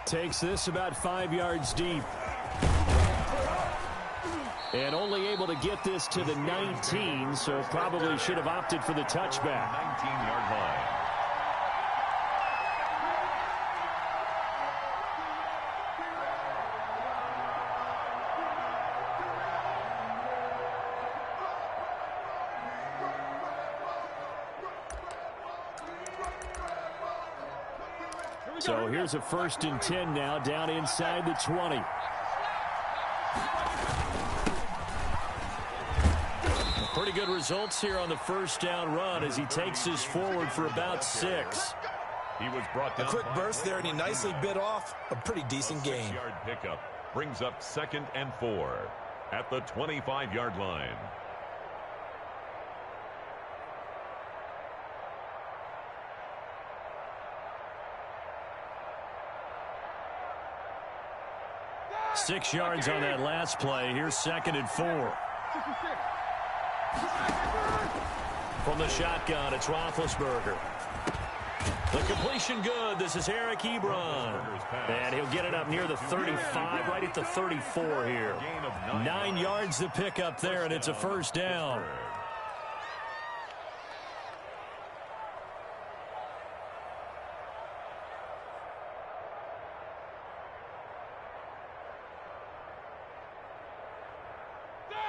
Takes this about 5 yards deep. And only able to get this to the 19, so probably should have opted for the touchback. 19-yard line. So here's a 1st and 10 now, down inside the 20. Pretty good results here on the 1st down run as he takes this forward for about 6. He was brought down. A quick burst there, and he nicely bit off a pretty decent gain. 6-yard pickup brings up 2nd and 4 at the 25-yard line. Six yards on that last play. Here's 2nd and 4. From the shotgun, it's Roethlisberger. The completion good. This is Eric Ebron. And he'll get it up near the 35, right at the 34 here. 9 yards to pick up there, and it's a 1st down.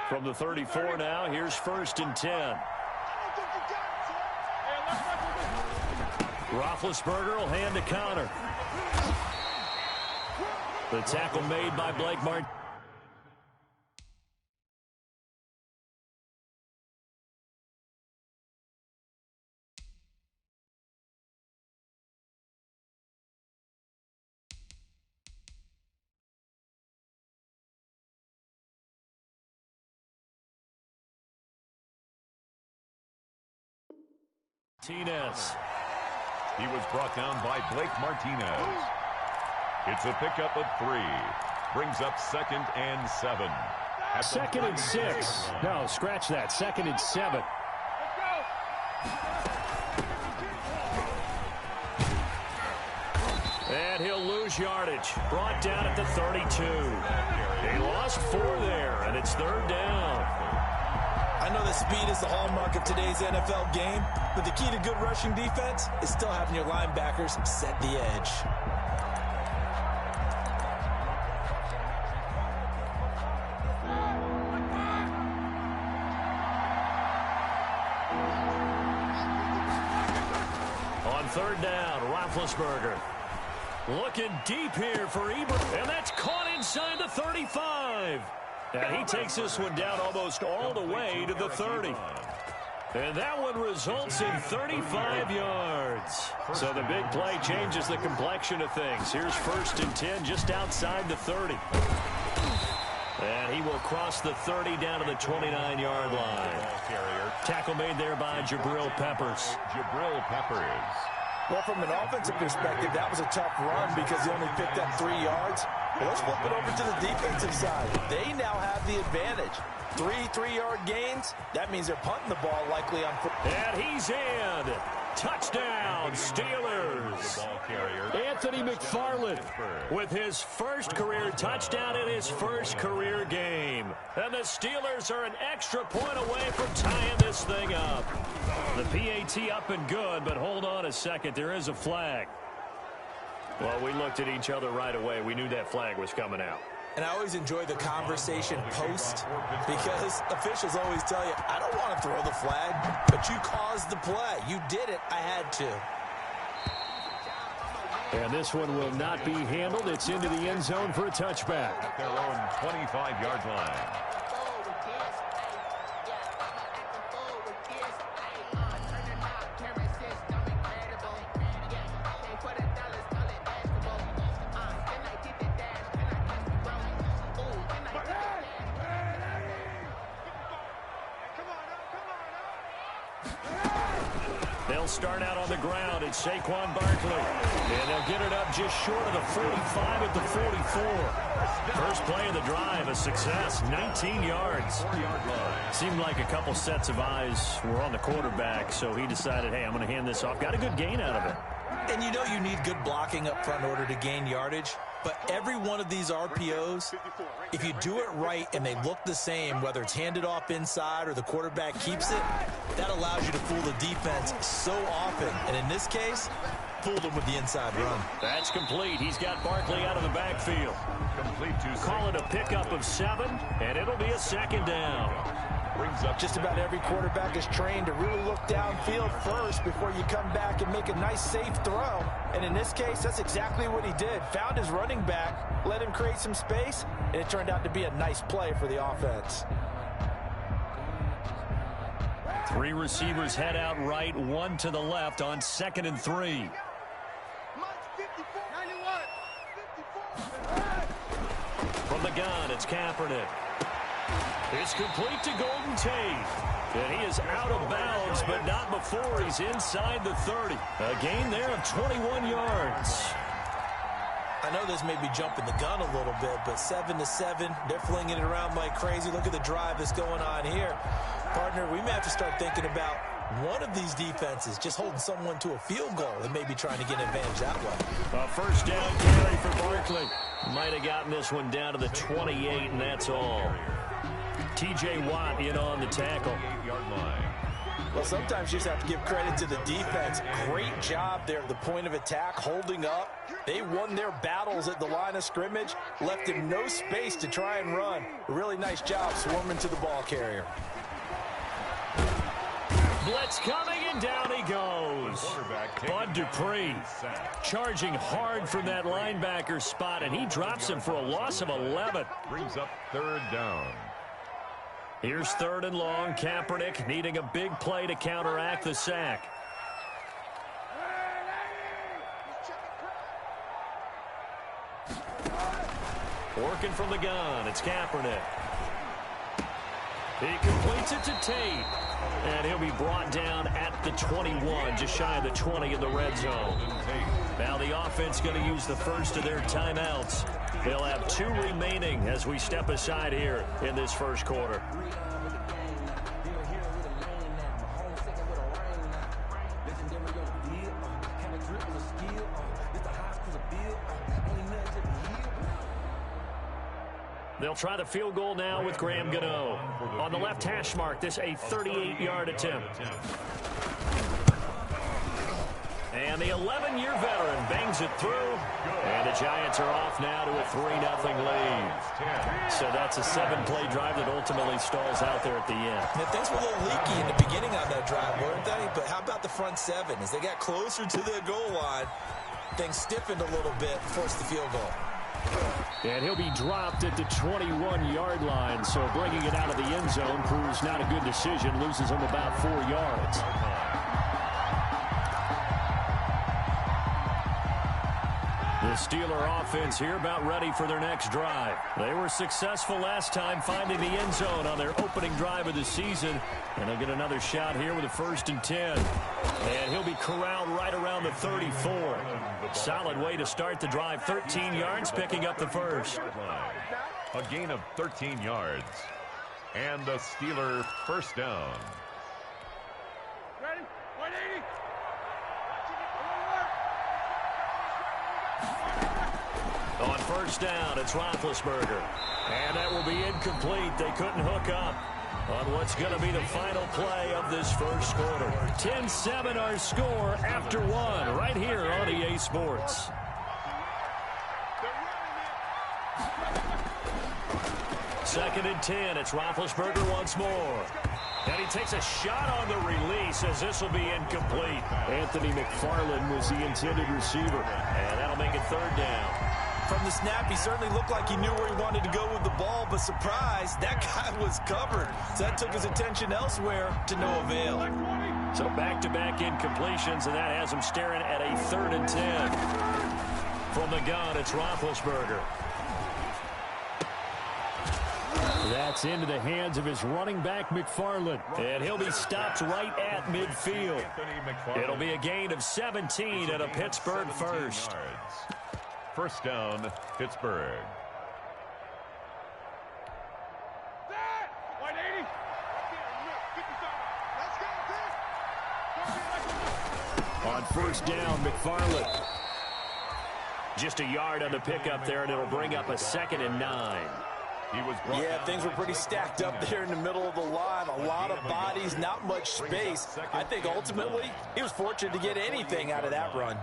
From the 34 now, here's 1st and 10. Roethlisberger will hand to Connor. The tackle made by Blake Martin. Martinez. He was brought down by Blake Martinez. It's a pickup of 3. Brings up 2nd and 7. 2nd and 6. No, scratch that. 2nd and 7. And he'll lose yardage. Brought down at the 32. He lost 4 there, and it's 3rd down. I know that speed is the hallmark of today's NFL game, but the key to good rushing defense is still having your linebackers set the edge. On 3rd down, Roethlisberger. Looking deep here for Ebron, and that's caught inside the 35. And he takes this one down almost all the way to the 30. And that one results in 35 yards. So the big play changes the complexion of things. Here's 1st and 10 just outside the 30. And he will cross the 30 down to the 29-yard line. Tackle made there by Jabril Peppers. Jabril Peppers. Well, from an offensive perspective, that was a tough run because he only picked up 3 yards. Well, let's flip it over to the defensive side. They now have the advantage. 3 3-yard gains. That means they're punting the ball likely on. And he's in. Touchdown, Steelers. Anthony McFarland with his 1st career touchdown in his 1st career game. And the Steelers are an extra point away from tying this thing up. The PAT up and good, but hold on a second. There is a flag. Well, we looked at each other right away. We knew that flag was coming out. And I always enjoy the conversation post because officials always tell you, I don't want to throw the flag, but you caused the play. You did it. I had to. And this one will not be handled. It's into the end zone for a touchback. At their own 25-yard line. They'll start out on the ground. It's Saquon Barkley. And they'll get it up just short of the 45 at the 44. First play of the drive, a success, 19 yards. Seemed like a couple sets of eyes were on the quarterback, so he decided, hey, I'm going to hand this off. Got a good gain out of it. And you know you need good blocking up front in order to gain yardage. But every one of these RPOs, if you do it right and they look the same, whether it's handed off inside or the quarterback keeps it, that allows you to fool the defense so often. And in this case, fooled them with the inside run. That's complete. He's got Barkley out of the backfield. Complete to Call it a pickup of 7, and it'll be a second down. Brings up Just about every quarterback is trained to really look downfield first before you come back and make a nice, safe throw. And in this case, that's exactly what he did. Found his running back, let him create some space, and it turned out to be a nice play for the offense. 3 receivers head out right, 1 to the left on 2nd and 3. From the gun, it's Kaepernick. It's complete to Golden Tate. And he is out of bounds, but not before he's inside the 30. A gain there of 21 yards. I know this may be jumping the gun a little bit, but 7-7, they're flinging it around like crazy. Look at the drive that's going on here. Partner, we may have to start thinking about one of these defenses just holding someone to a field goal and maybe trying to get an advantage that way. A first down carry for Barkley. Might have gotten this one down to the 28, and that's all. T.J. Watt in on the tackle. 8-yard line. Well, sometimes you just have to give credit to the defense. Great job there at the point of attack, holding up. They won their battles at the line of scrimmage, left him no space to try and run. A really nice job swarming to the ball carrier. Blitz coming, and down he goes. Bud Dupree charging hard from that linebacker spot, and he drops him for a loss of 11. Brings up 3rd down. Here's 3rd and long. Kaepernick needing a big play to counteract the sack. Working from the gun, it's Kaepernick. He completes it to Tate. And he'll be brought down at the 21, just shy of the 20 in the red zone. Now the offense going to use the first of their timeouts. They'll have 2 remaining as we step aside here in this first quarter. They'll try the field goal now with Graham Gano. On the left hash mark, this a 38-yard attempt. And the 11-year veteran bangs it through. And the Giants are off now to a 3-0 lead. So that's a 7-play drive that ultimately stalls out there at the end. Now, things were a little leaky in the beginning on that drive, weren't they? But how about the front 7? As they got closer to the goal line, things stiffened a little bit, forced the field goal. And he'll be dropped at the 21-yard line, so bringing it out of the end zone proves not a good decision, loses him about 4 yards. The Steeler offense here about ready for their next drive. They were successful last time finding the end zone on their opening drive of the season, and they'll get another shot here with a 1st and 10. And he'll be corralled right around the 34. Solid way to start the drive. 13 yards, picking up the first. A gain of 13 yards. And the Steeler first down. Ready? 180. On first down, it's Roethlisberger. And that will be incomplete. They couldn't hook up on what's going to be the final play of this first quarter. 10-7 our score after 1 right here on EA Sports. Second and 10. It's Roethlisberger once more. And he takes a shot on the release as this will be incomplete. Anthony McFarland was the intended receiver. And that'll make it 3rd down. From the snap, he certainly looked like he knew where he wanted to go with the ball, but surprise, that guy was covered. So that took his attention elsewhere to no avail. So back-to-back incompletions, and that has him staring at a 3rd and 10. From the gun, it's Roethlisberger. That's into the hands of his running back, McFarland. And he'll be stopped right at midfield. It'll be a gain of 17 and a Pittsburgh first. First down, Pittsburgh. On first down, McFarland. Just a yard on the pickup there, and it'll bring up a 2nd and 9. Yeah, things were pretty stacked up there in the middle of the line. A lot of bodies, not much space. I think ultimately he was fortunate to get anything out of that run.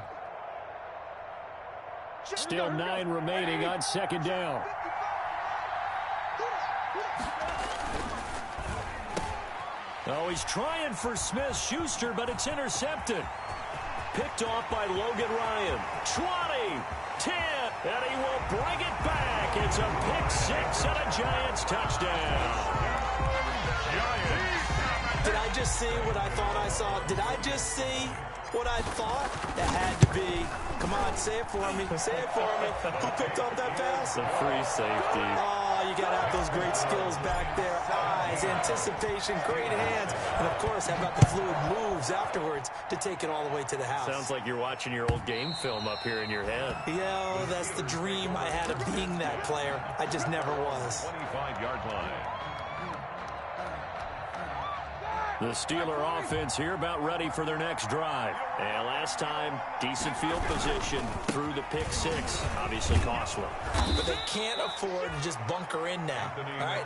Still 9 remaining on 2nd down. Oh, he's trying for Smith-Schuster, but it's intercepted. Picked off by Logan Ryan. 20, 10, and he will bring it back. It's a pick 6 and a Giants touchdown. Did I just see what I thought I saw? Did I just see what I thought? That had to be. Come on, say it for me. Say it for me. Who picked up that pass? The free safety. Oh, you got to have those great skills back there. Eyes, anticipation, great hands. And, of course, how about the fluid moves afterwards to take it all the way to the house? Sounds like you're watching your old game film up here in your head. Yeah, that's the dream I had of being that player. I just never was. 25-yard line. The Steeler offense here about ready for their next drive. And last time, decent field position through the pick 6. Obviously costly. But they can't afford to just bunker in now. All right,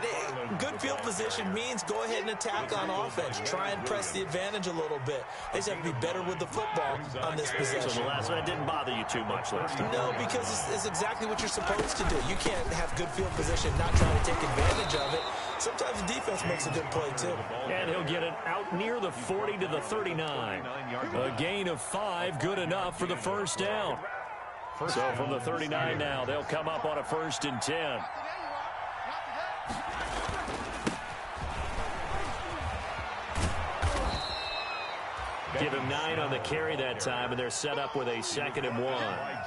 good field position means go ahead and attack on offense. Try and press the advantage a little bit. They just have to be better with the football on this possession. So the last one didn't bother you too much last time? No, because it's exactly what you're supposed to do. You can't have good field position, not try to take advantage of it. Sometimes the defense makes a good play, too. And he'll get it out near the 40 to the 39. A gain of 5, good enough for the first down. So from the 39 now, they'll come up on a 1st and 10. Give him 9 on the carry that time, and they're set up with a 2nd and 1.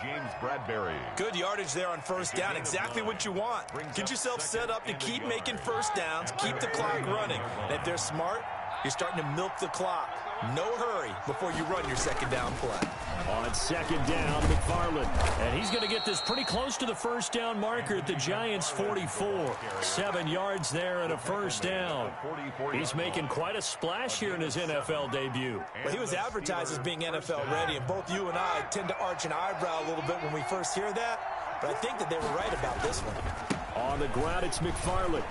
James Bradbury. Good yardage there on 1st down. Exactly what you want. Get yourself set up to keep making 1st downs, keep the clock running. And if they're smart, you're starting to milk the clock. No hurry before you run your 2nd down play. On 2nd down, McFarland. And he's going to get this pretty close to the 1st down marker at the Giants' 44. 7 yards there and a 1st down. He's making quite a splash here in his NFL debut. Well, he was advertised as being NFL ready, and both you and I tend to arch an eyebrow a little bit when we first hear that. But I think that they were right about this one. On the ground, it's McFarland.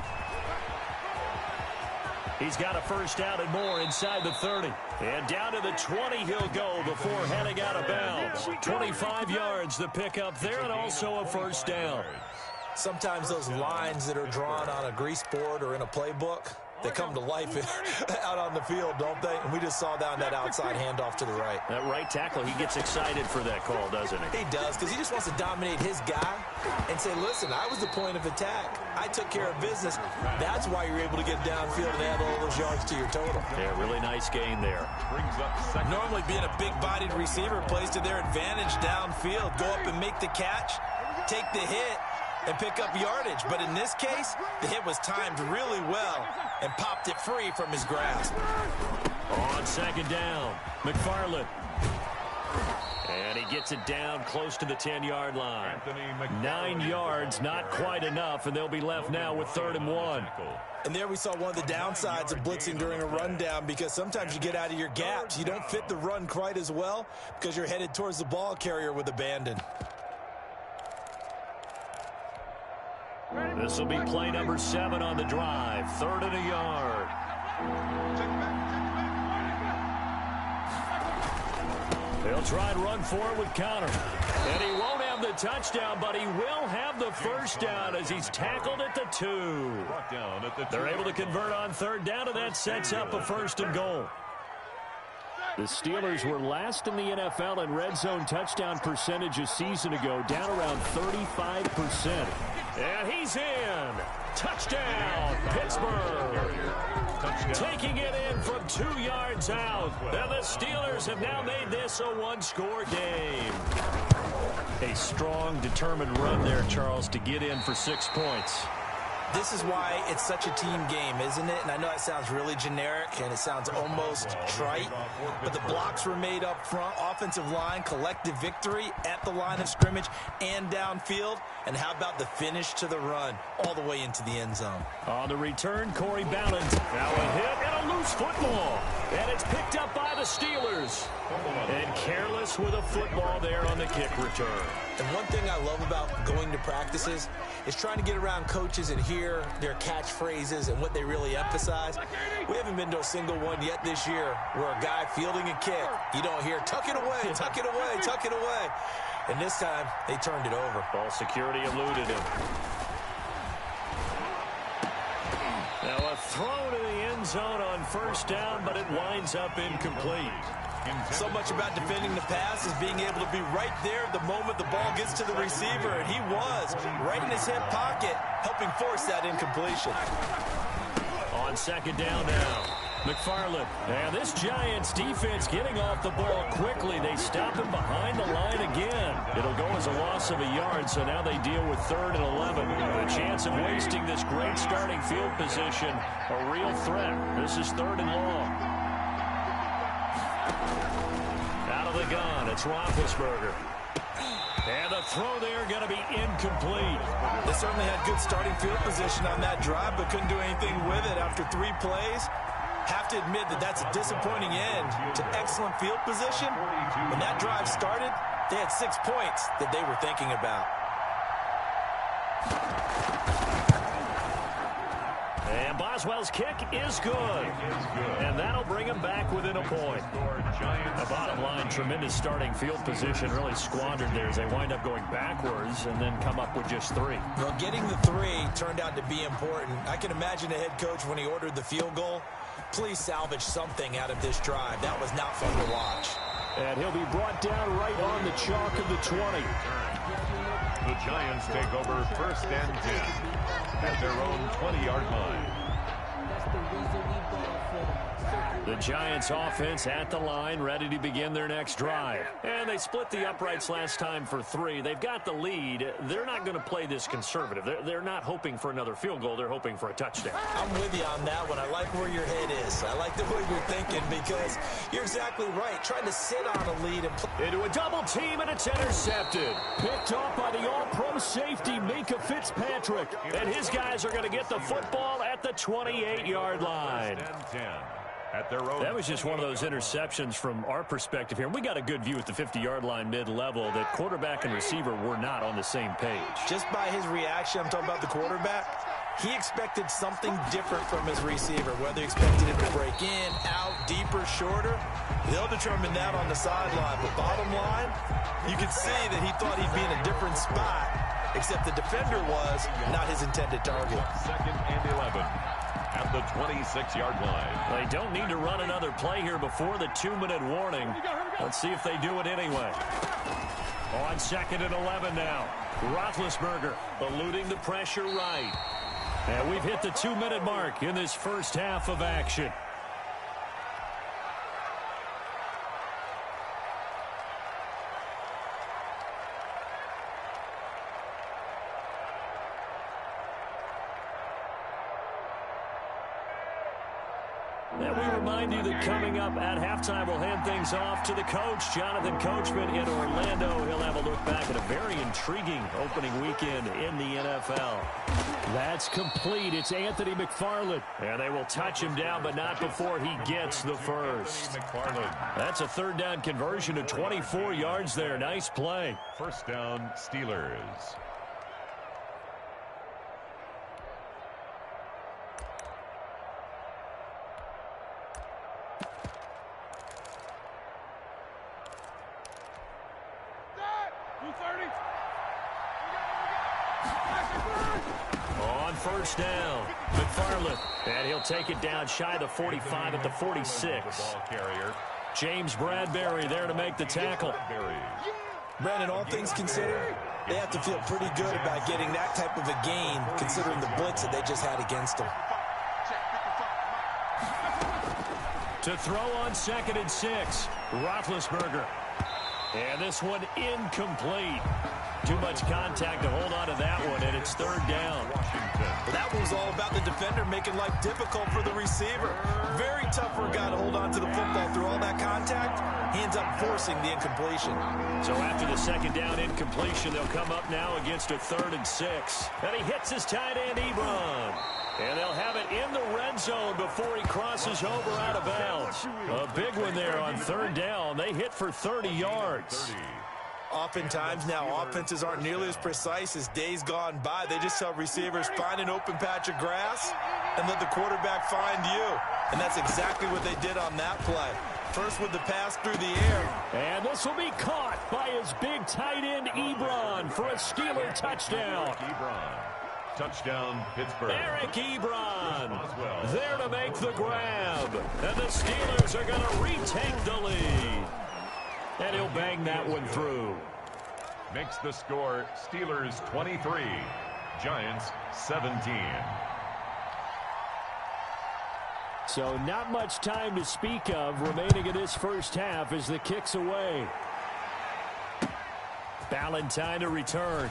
He's got a 1st down and more inside the 30. And down to the 20 he'll go before heading out of bounds. 25 yards the pickup there, and also a 1st down. Sometimes those lines that are drawn on a grease board or in a playbook, they come to life out on the field, don't they? And we just saw down that outside handoff to the right. That right tackle, he gets excited for that call, doesn't he? He does, because he just wants to dominate his guy and say, listen, I was the point of attack. I took care of business. That's why you're able to get downfield and add all those yards to your total. Yeah, really nice gain there. Normally being a big-bodied receiver plays to their advantage downfield. Go up and make the catch, take the hit, and pick up yardage. But in this case, the hit was timed really well and popped it free from his grasp. On 2nd down, McFarland. And he gets it down close to the 10-yard line. 9 yards, not quite enough, and they'll be left now with 3rd and 1. And there we saw one of the downsides of blitzing during a rundown, because sometimes you get out of your gaps. You don't fit the run quite as well because you're headed towards the ball carrier with abandon. This will be play number 7 on the drive. 3rd and a yard. They'll try and run for it with Connor. And he won't have the touchdown, but he will have the 1st down as he's tackled at the 2. They're able to convert on 3rd down, and that sets up a 1st and goal. The Steelers were last in the NFL in red zone touchdown percentage a season ago, down around 35%. And he's in. Touchdown, Pittsburgh. Taking it in from 2 yards out. And the Steelers have now made this a 1-score game. A strong, determined run there, Charles, to get in for 6 points. This is why it's such a team game, isn't it? And I know that sounds really generic and it sounds almost trite, but the blocks were made up front, offensive line, collective victory at the line of scrimmage and downfield. And how about the finish to the run all the way into the end zone? On the return, Corey Ballant. Now a hit and a loose football. And it's picked up by the Steelers. And careless with a football there on the kick return. And one thing I love about going to practices is trying to get around coaches and hear their catchphrases and what they really emphasize. We haven't been to a single one yet this year where a guy fielding a kick, you don't hear, tuck it away, tuck it away, tuck it away. And this time, they turned it over. Ball security eluded him. Now a throw to the end zone on first down, but it winds up incomplete. So much about defending the pass is being able to be right there the moment the ball gets to the receiver, and he was right in his hip pocket, helping force that incompletion. On second down now, McFarland. And this Giants defense getting off the ball quickly. They stop him behind the line again. It'll go as a loss of a yard, so now they deal with 3rd and 11. The chance of wasting this great starting field position, a real threat. This is 3rd and long. Out of the gun, it's Roethlisberger. And the throw there going to be incomplete. They certainly had good starting field position on that drive, but couldn't do anything with it after 3 plays. Have to admit that that's a disappointing end to excellent field position. When that drive started, they had 6 points that they were thinking about. And Boswell's kick is good. And that'll bring him back within a point. The bottom line, tremendous starting field position, really squandered there as they wind up going backwards and then come up with just 3. Well, getting the 3 turned out to be important. I can imagine the head coach when he ordered the field goal. Please salvage something out of this drive. That was not fun to watch. And he'll be brought down right on the chalk of the 20. The Giants take over 1st and 10 at their own 20-yard line. The Giants offense at the line, ready to begin their next drive. And they split the uprights last time for 3. They've got the lead. They're not going to play this conservative. They're not hoping for another field goal. They're hoping for a touchdown. I'm with you on that one. I like where your head is. I like the way you're thinking because you're exactly right. Trying to sit on a lead and play. Into a double team, and it's intercepted. Picked off by the all-pro safety, Minka Fitzpatrick. And his guys are going to get the football at the 28-yard line. That was just one of those interceptions from our perspective here. We got a good view at the 50-yard line mid-level that quarterback and receiver were not on the same page. Just by his reaction, I'm talking about the quarterback, he expected something different from his receiver, whether he expected him to break in, out, deeper, shorter. They'll determine that on the sideline. But bottom line, you can see that he thought he'd be in a different spot, except the defender was not his intended target. 2nd and 11. At the 26-yard line. They don't need to run another play here before the 2-minute warning. Let's see if they do it anyway. On 2nd and 11 now. Roethlisberger eluding the pressure right. And we've hit the 2-minute mark in this first half of action. And we remind you that coming up at halftime, we'll hand things off to the coach, Jonathan Coachman in Orlando. He'll have a look back at a very intriguing opening weekend in the NFL. That's complete. It's Anthony McFarland. And they will touch him down, but not before he gets the first. That's a 3rd down conversion to 24 yards there. Nice play. 1st down, Steelers. On 1st down, McFarland. And he'll take it down shy of the 45 at the 46. Ball carrier. James Bradbury there to make the tackle. Brandon, all things considered, they have to feel pretty good about getting that type of a gain, considering the blitz that they just had against them. To throw on 2nd and 6, Roethlisberger. And this one incomplete. Too much contact to hold on to that one, and it's third down. Well, that one was all about the defender making life difficult for the receiver. Very tough for a guy to hold on to the football through all that contact. He ends up forcing the incompletion. So after the second down incompletion, they'll come up now against a 3rd and 6. And he hits his tight end, Ebron. And they'll have it in the red zone before he crosses over out of bounds. A big one there on 3rd down. They hit for 30 yards. Oftentimes now, offenses aren't nearly as precise as days gone by. They just tell receivers, find an open patch of grass and let the quarterback find you. And that's exactly what they did on that play. First with the pass through the air. And this will be caught by his big tight end, Ebron, for a Steeler touchdown. Touchdown, Pittsburgh. Eric Ebron there to make the grab. And the Steelers are going to retake the lead. And he'll bang that one through. Makes the score Steelers 23, Giants 17. So not much time to speak of remaining in this first half as the kick's away. Ballantyne to return.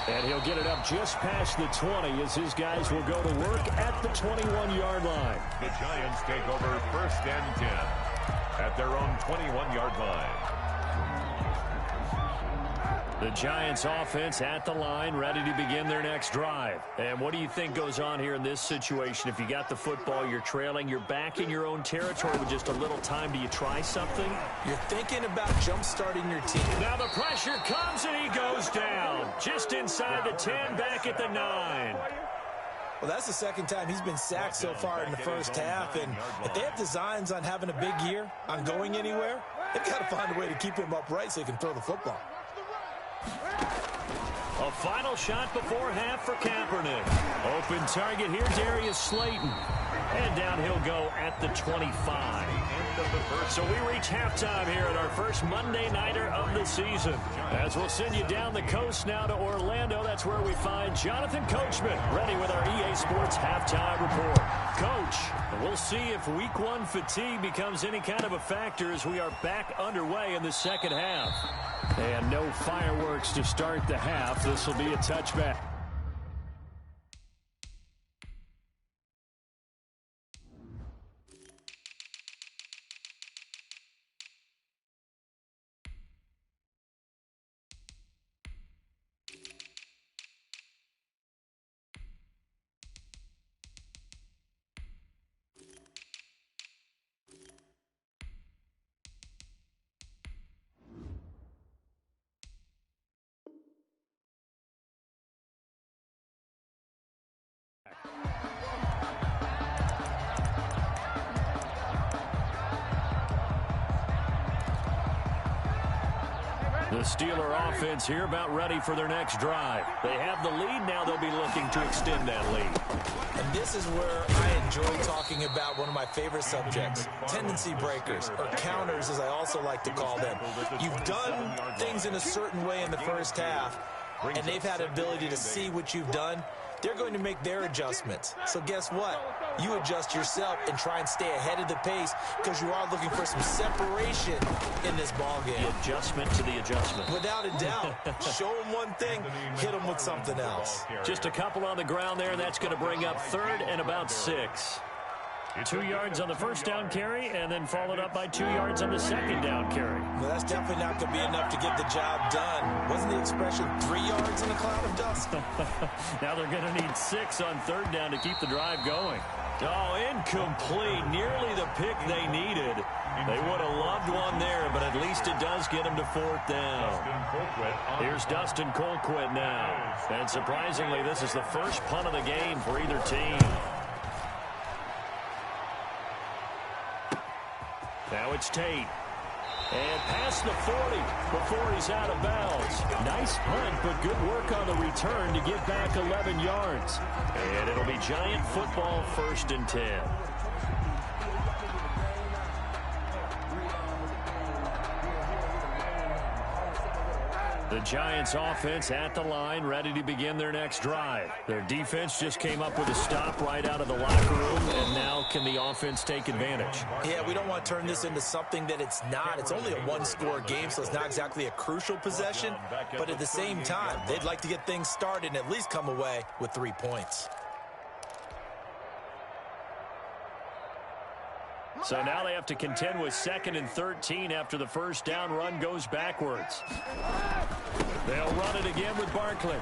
And he'll get it up just past the 20 as his guys will go to work at the 21-yard line. The Giants take over 1st and 10 at their own 21-yard line. The Giants offense at the line, ready to begin their next drive. And what do you think goes on here in this situation? If you got the football, you're trailing, you're back in your own territory with just a little time. Do you try something? You're thinking about jump-starting your team. Now the pressure comes and he goes down. Just inside the 10, back at the 9. Well, that's the second time he's been sacked so far in the first half. And if they have designs on having a big year, on going anywhere, they've got to find a way to keep him upright so he can throw the football. A final shot before half for Kaepernick. Open target here, Darius Slayton. And down he'll go at the 25. So we reach halftime here at our first Monday Nighter of the season. As we'll send you down the coast now to Orlando, that's where we find Jonathan Coachman, ready with our EA Sports Halftime Report. Coach, we'll see if Week 1 fatigue becomes any kind of a factor as we are back underway in the second half. And no fireworks to start the half. This will be a touchback. The Steeler offense here about ready for their next drive. They have the lead. Now they'll be looking to extend that lead. And this is where I enjoy talking about one of my favorite subjects, tendency breakers, or counters as I also like to call them. You've done things in a certain way in the first half, and they've had the ability to see what you've done. They're going to make their adjustments. So guess what? You adjust yourself and try and stay ahead of the pace because you are looking for some separation in this ballgame. The adjustment to the adjustment. Without a doubt. Show them one thing, hit them with something else. Just a couple on the ground there, and that's going to bring up 3rd and about 6. 2 yards on the first down carry, and then followed up by 2 yards on the second down carry. Well, that's definitely not going to be enough to get the job done. Wasn't the expression 3 yards in a cloud of dust? Now they're going to need 6 on 3rd down to keep the drive going. Oh, incomplete. Nearly the pick they needed. They would have loved one there, but at least it does get them to 4th down. Here's Dustin Colquitt now. And surprisingly, this is the first punt of the game for either team. Now it's Tate. And past the 40 before he's out of bounds. Nice punt, but good work on the return to get back 11 yards. And it'll be Giant football, 1st and 10. The Giants offense at the line, ready to begin their next drive. Their defense just came up with a stop right out of the locker room, and now can the offense take advantage? Yeah, we don't want to turn this into something that it's not. It's only a one-score game, so it's not exactly a crucial possession. But at the same time, they'd like to get things started and at least come away with 3 points. So now they have to contend with 2nd and 13 after the first down run goes backwards. They'll run it again with Barkley.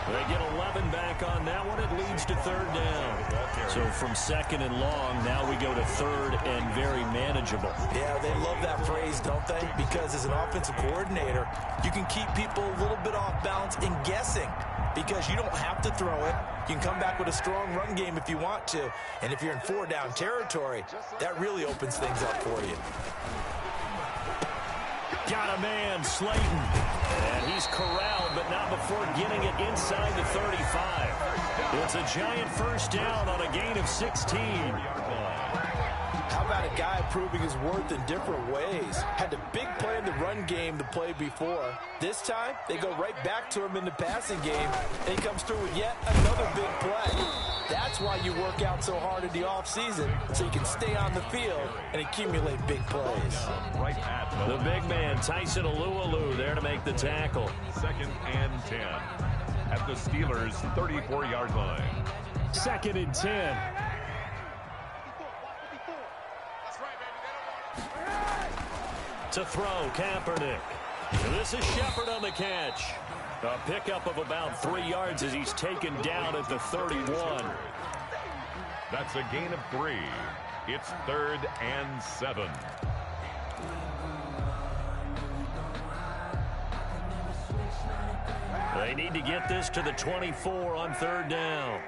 They get 11 back on that one. It leads to 3rd down. So from 2nd and long, now we go to 3rd and very manageable. Yeah, they love that phrase, don't they? Because as an offensive coordinator, you can keep people a little bit off balance and guessing. Because you don't have to throw it. You can come back with a strong run game if you want to. And if you're in 4-down territory, that really opens things up for you. Got a man, Slayton. And he's corralled, but not before getting it inside the 35. It's a Giant first down on a gain of 16. How about a guy proving his worth in different ways? Had a big play in the run game the play before. This time, they go right back to him in the passing game, and he comes through with yet another big play. That's why you work out so hard in the offseason, so you can stay on the field and accumulate big plays. The big man, Tyson Alualu, there to make the tackle. 2nd and 10 at the Steelers' 34-yard line. 2nd and 10. To throw, Kaepernick. This is Shepard on the catch. A pickup of about 3 yards as he's taken down at the 31. That's a gain of 3. It's 3rd and 7. They need to get this to the 24 on 3rd down.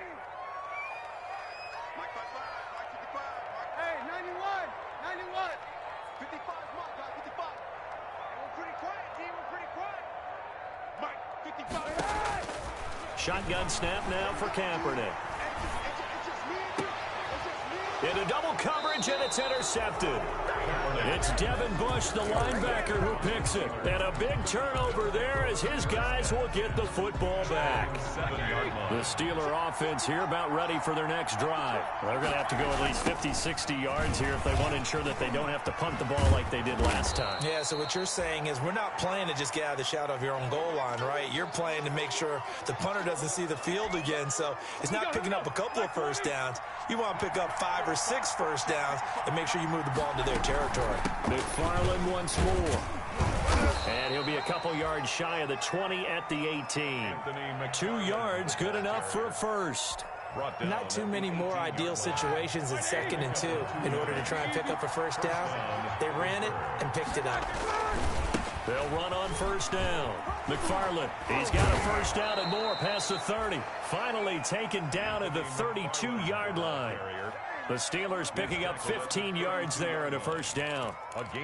Shotgun snap now for Kaepernick. Into double coverage, and it's intercepted. It's Devin Bush, the linebacker, who picks it. And a big turnover there as his guys will get the football back. The Steeler offense here about ready for their next drive. They're going to have to go at least 50, 60 yards here if they want to ensure that they don't have to punt the ball like they did last time. Yeah, so what you're saying is we're not playing to just get out of the shadow of your own goal line, right? You're playing to make sure the punter doesn't see the field again. So it's not picking up a couple of first downs. You want to pick up 5 or 6 first downs and make sure you move the ball into their territory. McFarland once more. And he'll be a couple yards shy of the 20 at the 18. 2 yards, good enough for a first. Not too many more ideal situations in 2nd and 2 in order to try and pick up a first down. They ran it and picked it up. They'll run on first down. McFarland, he's got a first down and more past the 30. Finally taken down at the 32-yard line. The Steelers picking up 15 yards there and a first down.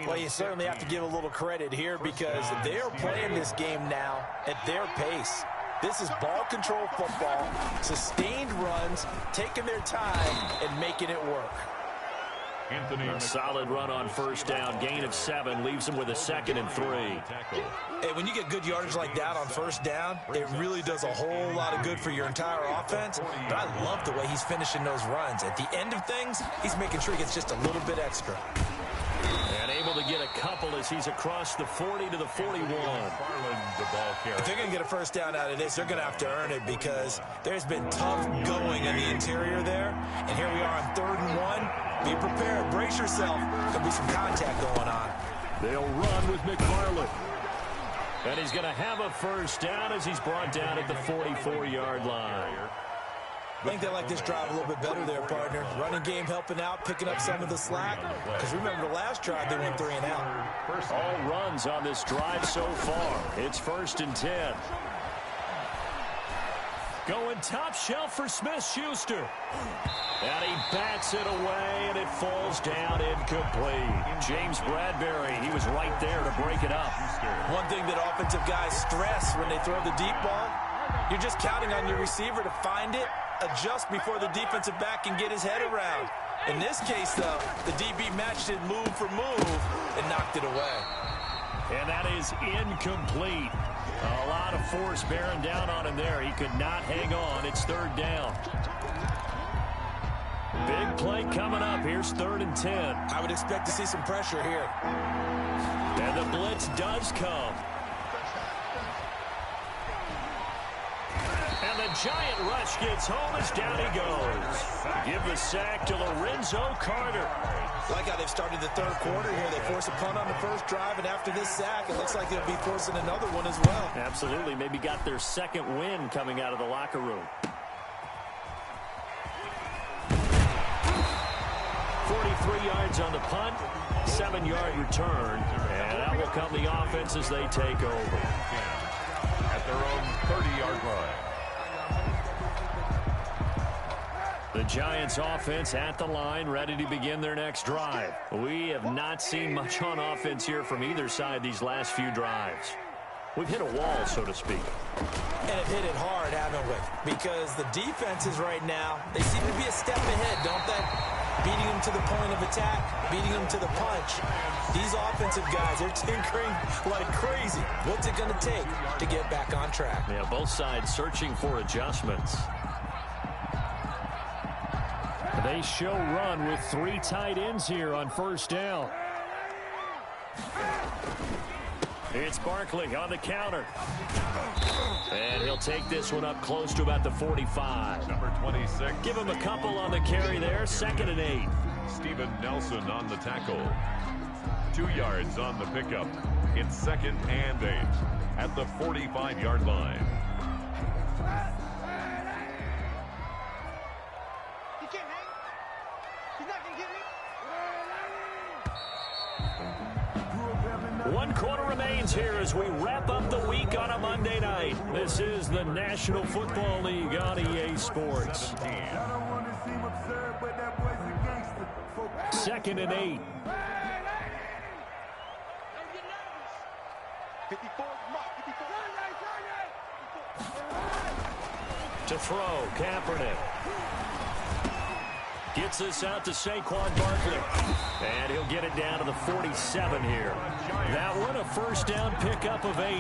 Well, you certainly have to give a little credit here because they're playing this game now at their pace. This is ball control football, sustained runs, taking their time and making it work. A solid run on first down, gain of 7, leaves him with a 2nd and 3. Hey, when you get good yardage like that on first down, it really does a whole lot of good for your entire offense. But I love the way he's finishing those runs. At the end of things, he's making sure he gets just a little bit extra. And able to get a couple as he's across the 40 to the 41. If they're going to get a first down out of this, they're going to have to earn it because there's been tough going in the interior there. And here we are on 3rd and 1. Be prepared. Brace yourself. There'll be some contact going on. They'll run with McFarland. And he's going to have a first down as he's brought down at the 44-yard line. I think they like this drive a little bit better there, partner. Running game helping out, picking up some of the slack. Because remember the last drive, they went 3 and out. All runs on this drive so far. It's 1st and 10. Going top shelf for Smith-Schuster. And he bats it away, and it falls down incomplete. James Bradbury, he was right there to break it up. One thing that offensive guys stress when they throw the deep ball, you're just counting on your receiver to find it, adjust before the defensive back can get his head around. In this case, though, the DB matched it move for move and knocked it away. And that is incomplete. A lot of force bearing down on him there. He could not hang on. It's third down. Big play coming up. Here's 3rd and 10. I would expect to see some pressure here. And the blitz does come. And the giant rush gets home as down he goes. Give the sack to Lorenzo Carter. Like how they've started the third quarter here. They force a punt on the first drive, and after this sack, it looks like they'll be forcing another one as well. Absolutely. Maybe got their second win coming out of the locker room. 43 yards on the punt, 7-yard return, and that will come the offense as they take over. At their own 30-yard line. The Giants offense at the line, ready to begin their next drive. We have not seen much on offense here from either side these last few drives. We've hit a wall, so to speak. And have hit it hard, haven't we? Because the defenses right now, they seem to be a step ahead, don't they? Beating them to the point of attack, beating them to the punch. These offensive guys, they're tinkering like crazy. What's it going to take to get back on track? Yeah, both sides searching for adjustments. They show run with 3 tight ends here on first down. It's Barkley on the counter. And he'll take this one up close to about the 45. Number 26. Give him a couple on the carry there. 2nd and 8. Steven Nelson on the tackle. 2 yards on the pickup. It's 2nd and 8 at the 45-yard line. He can't hang. He's not going to get it. 1 quarter remains here as we wrap up the week on a Monday night. This is the National Football League on EA Sports. 2nd and 8. 54. To throw, Kaepernick. Gets this out to Saquon Barkley. And he'll get it down to the 47 here. That one a first down pickup of 8.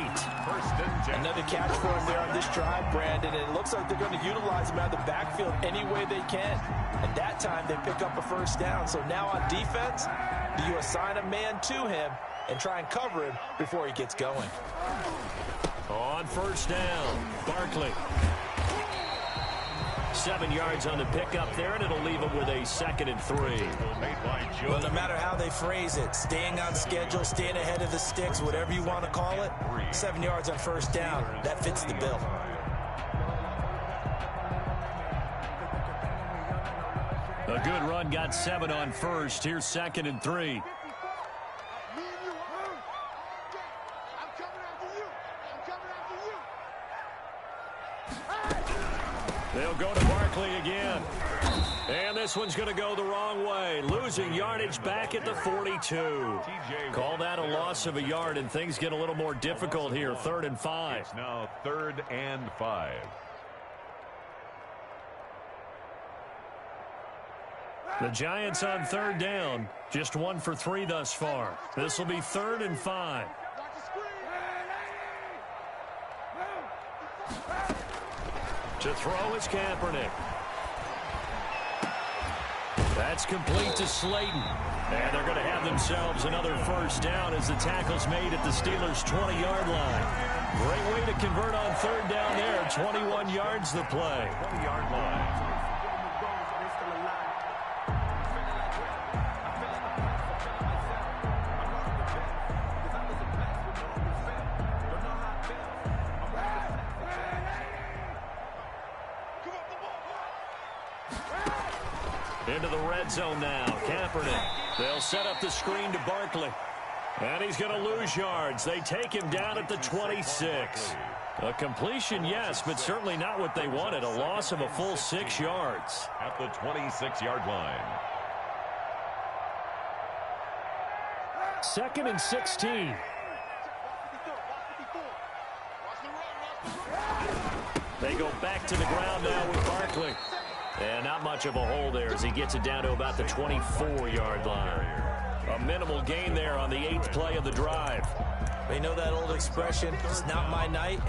Another catch for him there on this drive, Brandon. And it looks like they're going to utilize him out of the backfield any way they can. And that time they pick up a first down. So now on defense, do you assign a man to him and try and cover him before he gets going? On first down, Barkley. 7 yards on the pickup there, and it'll leave him with a 2nd and 3. Well, no matter how they phrase it, staying on schedule, staying ahead of the sticks, whatever you want to call it, 7 yards on first down, that fits the bill. A good run, got 7 on first. Here's 2nd and 3. They'll go to Barkley again. And this one's going to go the wrong way. Losing yardage back at the 42. Call that a loss of a yard, and things get a little more difficult here. 3rd and 5. It's now 3rd and 5. The Giants on 3rd down. Just 1 for 3 thus far. This will be 3rd and 5. To throw is Kaepernick. That's complete to Slayton. And they're going to have themselves another first down as the tackle's made at the Steelers' 20-yard line. Great way to convert on 3rd down there. 21 yards the play. 20-yard line. Into the red zone now. Kaepernick. They'll set up the screen to Barkley. And he's going to lose yards. They take him down at the 26. A completion, yes, but certainly not what they wanted. A loss of a full 6 yards. At the 26-yard line. 2nd and 16. They go back to the ground now with Barkley. And not much of a hole there as he gets it down to about the 24-yard line. A minimal gain there on the 8th play of the drive. You know that old expression, it's not my night?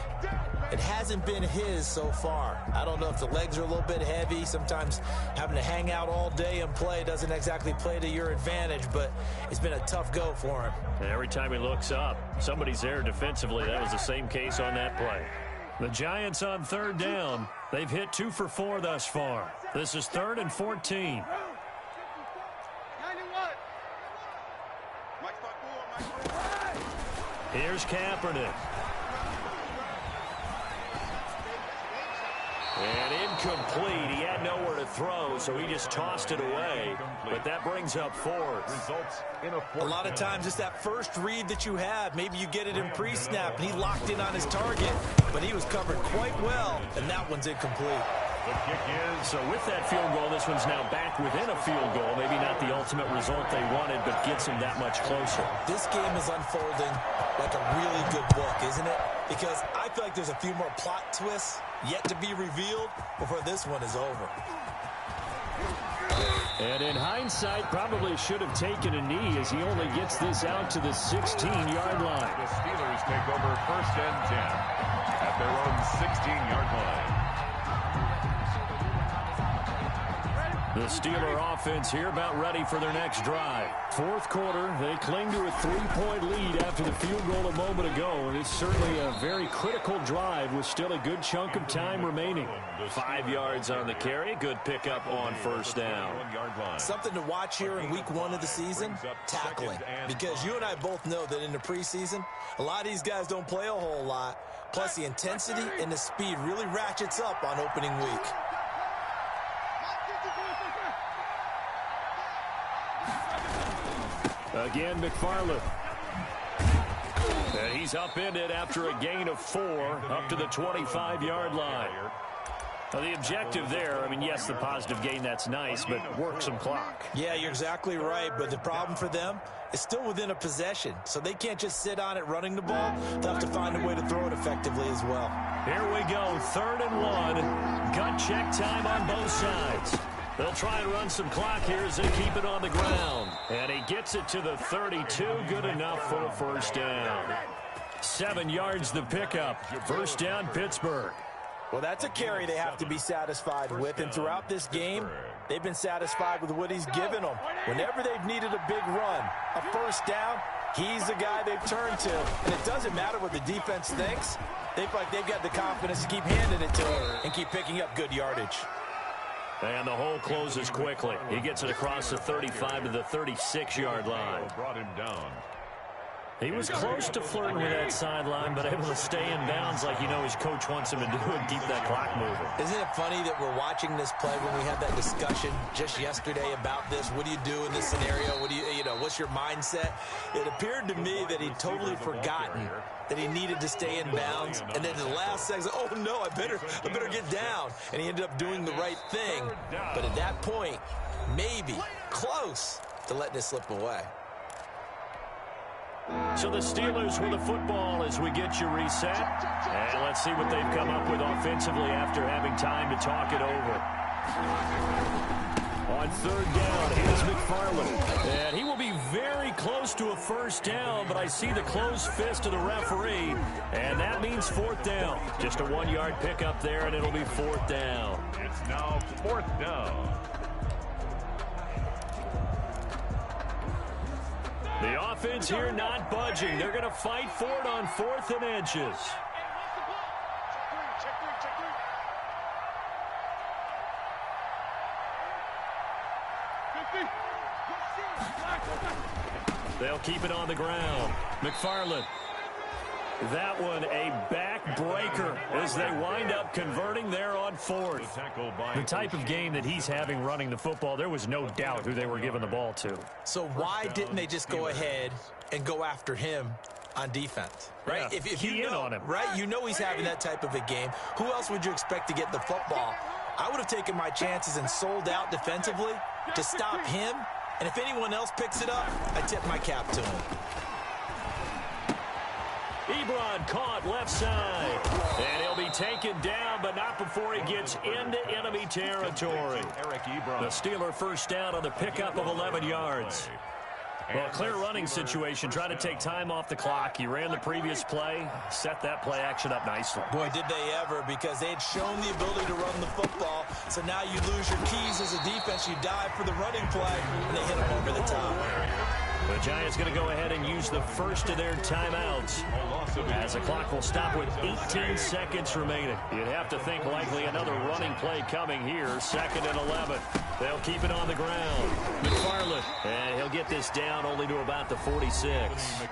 It hasn't been his so far. I don't know if the legs are a little bit heavy. Sometimes having to hang out all day and play doesn't exactly play to your advantage, but it's been a tough go for him. And every time he looks up, somebody's there defensively. That was the same case on that play. The Giants on third down. They've hit 2 for 4 thus far. This is 3rd and 14. Here's Kaepernick. And incomplete. He had nowhere to throw, so he just tossed it away. But that brings up 4th. Results in A lot of times it's that first read that you have. Maybe you get it in pre-snap, and he locked in on his target. But he was covered quite well, and that one's incomplete. The kick is. So with that field goal, this one's now back within a field goal. Maybe not the ultimate result they wanted, but gets them that much closer. This game is unfolding like a really good book, isn't it? Because I feel like there's a few more plot twists yet to be revealed before this one is over. And in hindsight, probably should have taken a knee as he only gets this out to the 16-yard line. The Steelers take over 1st and 10 at their own 16-yard line. The Steeler offense here about ready for their next drive. 4th quarter, they cling to a 3-point lead after the field goal a moment ago, and it's certainly a very critical drive with still a good chunk of time remaining. 5 yards on the carry, good pickup on 1st down. Something to watch here in week 1 of the season, tackling. Because you and I both know that in the preseason, a lot of these guys don't play a whole lot. Plus the intensity and the speed really ratchets up on opening week. Again, McFarland. And he's upended after a gain of 4 up to the 25-yard line. Now, the objective there, I mean, yes, the positive gain, that's nice, but work some clock. Yeah, you're exactly right, but the problem for them is still within a possession, so they can't just sit on it running the ball. They'll have to find a way to throw it effectively as well. Here we go, 3rd and 1. Gut check time on both sides. They'll try and run some clock here as they keep it on the ground. And he gets it to the 32. Good enough for a 1st down. 7 yards the pickup. 1st down, Pittsburgh. Well, that's a carry they have to be satisfied with. And throughout this game, they've been satisfied with what he's given them. Whenever they've needed a big run, a 1st down, he's the guy they've turned to. And it doesn't matter what the defense thinks. They feel like they've got the confidence to keep handing it to him and keep picking up good yardage. And the hole closes quickly. He gets it across the 35 to the 36-yard line. Brought him down. He was close to flirting with that sideline, but able to stay in bounds like you know his coach wants him to do and keep that clock moving. Isn't it funny that we're watching this play when we had that discussion just yesterday about this? What do you do in this scenario? What do you know, what's your mindset? It appeared to me that he'd totally forgotten that he needed to stay in bounds, and then the last second, oh no, I better get down. And he ended up doing the right thing. But at that point, maybe close to letting it slip away. So the Steelers with the football as we get you reset. And let's see what they've come up with offensively after having time to talk it over. On 3rd down, here's McFarland. And he will be very close to a 1st down, but I see the closed fist of the referee. And that means 4th down. Just a 1-yard pickup there, and it'll be 4th down. It's now 4th down. The offense here not budging. They're going to fight for it on 4th and inches. They'll keep it on the ground. McFarland. That one a backbreaker as they wind up converting there on 4th. The type of game that he's having running the football, there was no doubt who they were giving the ball to. So why didn't they just go ahead and go after him on defense? Right? Yeah, if you know, on him. right? You know he's having that type of a game. Who else would you expect to get the football? I would have taken my chances and sold out defensively to stop him. And if anyone else picks it up, I tip my cap to him. Ebron caught left side. And he'll be taken down, but not before he gets into enemy territory. The Steeler 1st down on the pickup of 11 yards. Well, a clear running situation. Try to take time off the clock. He ran the previous play, set that play action up nicely. Boy, did they ever, because they had shown the ability to run the football. So now you lose your keys as a defense. You dive for the running play, and they hit them over the top. The Giants going to go ahead and use the first of their timeouts, as the clock will stop with 18 seconds remaining. You'd have to think likely another running play coming here. 2nd and 11. They'll keep it on the ground. McFarland, and he'll get this down only to about the 46.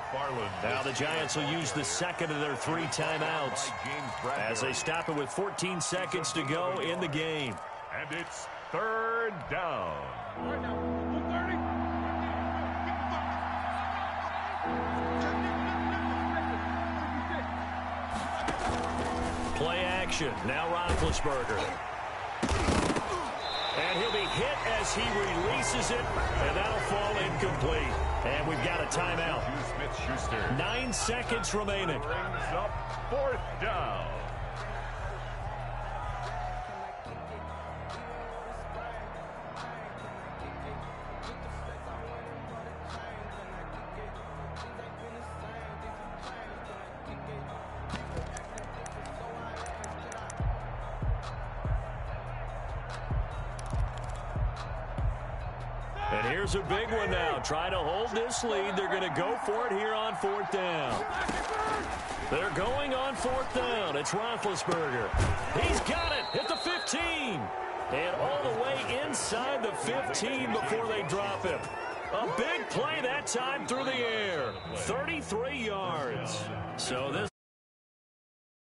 Now the Giants will use the second of their 3 timeouts as they stop it with 14 seconds to go in the game. And it's 3rd down. Play action. Now Roethlisberger. And he'll be hit as he releases it, and that'll fall incomplete. And we've got a timeout. 9 seconds remaining. Brings up 4th down. And here's a big one now. Trying to hold this lead. They're going to go for it here on 4th down. They're going on 4th down. It's Roethlisberger. He's got it at the 15. And all the way inside the 15 before they drop him. A big play that time through the air. 33 yards. So this